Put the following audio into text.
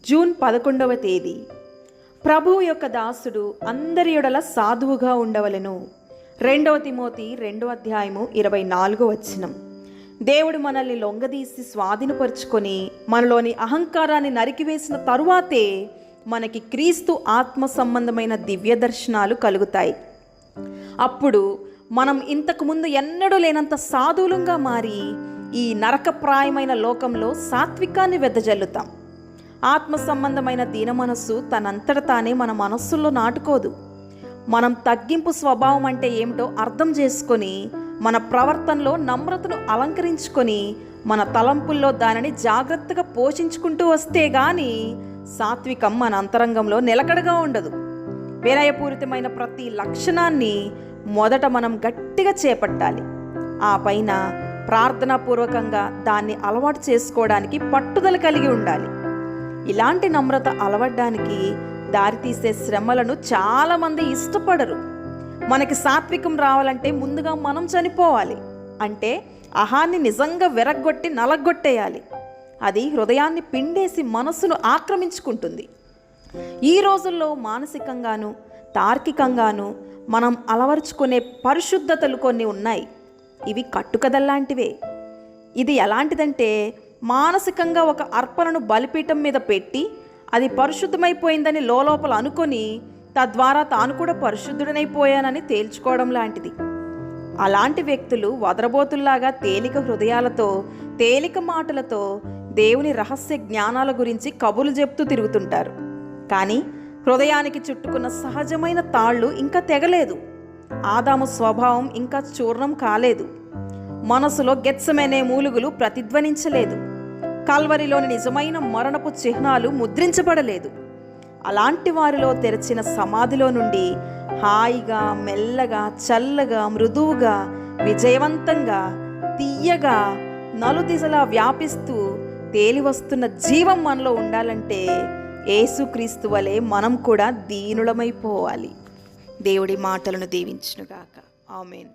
June 11వ తేదీ. ప్రభువు యొక్క దాసుడు అందరి యొడల సాధువుగా ఉండవలెను. 2 తిమోతి 2:24. దేవుడు మనల్ని లొంగదీసి స్వాధీనపరుచుకొని మనలోని అహంకారాన్ని నరికివేసిన తరువాతే మనకి క్రీస్తు ఆత్మ సంబంధమైన దివ్య దర్శనాలు కలుగుతాయి. అప్పుడు మనం ఇంతకుముందు ఎన్నడూ లేనంత సాధువులంగా మారి ఈ నరకప్రాయమైన లోకంలో సాత్వికాన్ని వెదజల్లుతాం. ఆత్మ సంబంధమైన దీన మనస్సు తనంతట తానే మన మనస్సుల్లో నాటుకోదు. మనం తగ్గింపు స్వభావం అంటే ఏమిటో అర్థం చేసుకొని మన ప్రవర్తనలో నమ్రతను అలంకరించుకొని మన తలంపుల్లో దానిని జాగ్రత్తగా పోషించుకుంటూ వస్తే గాని సాత్వికం మన అంతరంగంలో నిలకడగా ఉండదు. వినయపూరితమైన ప్రతి లక్షణాన్ని మొదట మనం గట్టిగా చేపట్టాలి. ఆ పైన ప్రార్థనాపూర్వకంగా దాన్ని అలవాటు చేసుకోవడానికి పట్టుదల కలిగి ఉండాలి. ఇలాంటి నమ్రత అలవడ్డానికి దారితీసే శ్రమలను చాలామంది ఇష్టపడరు. మనకి సాత్వికం రావాలంటే ముందుగా మనం చనిపోవాలి. అంటే అహాన్ని నిజంగా విరగ్గొట్టి నలగొట్టేయాలి. అది హృదయాన్ని పిండేసి మనస్సును ఆక్రమించుకుంటుంది. ఈ రోజుల్లో మానసికంగాను తార్కికంగాను మనం అలవరుచుకునే పరిశుద్ధతలు కొన్ని ఉన్నాయి. ఇవి కట్టుకథల్లాంటివే. ఇది ఎలాంటిదంటే, మానసికంగా ఒక అర్పణను బలిపీఠం మీద పెట్టి అది పరిశుద్ధమైపోయిందని లోపల అనుకొని తద్వారా తాను కూడా పరిశుద్ధుడనైపోయానని తేల్చుకోవడం లాంటిది. అలాంటి వ్యక్తులు వదరబోతుల్లాగా తేలిక హృదయాలతో తేలిక మాటలతో దేవుని రహస్య జ్ఞానాల గురించి కబుర్లు చెప్తూ తిరుగుతుంటారు. కానీ హృదయానికి చుట్టుకున్న సహజమైన తాళ్ళు ఇంకా తెగలేదు. ఆదాము స్వభావం ఇంకా చూర్ణం కాలేదు. మనసులో గెత్సెమనే మూలుగులు ప్రతిధ్వనించలేదు. కల్వరిలోని నిజమైన మరణపు చిహ్నాలు ముద్రించబడలేదు. అలాంటి వారిలో తెరచిన సమాధిలో నుండి హాయిగా, మెల్లగా, చల్లగా, మృదువుగా, విజయవంతంగా, తీయగా, నలుదిశలా వ్యాపిస్తూ తేలివస్తున్న జీవం మనలో ఉండాలంటే యేసుక్రీస్తు వలె మనం కూడా దీనులమైపోవాలి. దేవుడి మాటలను దీవించునుగాక. ఆమేన్.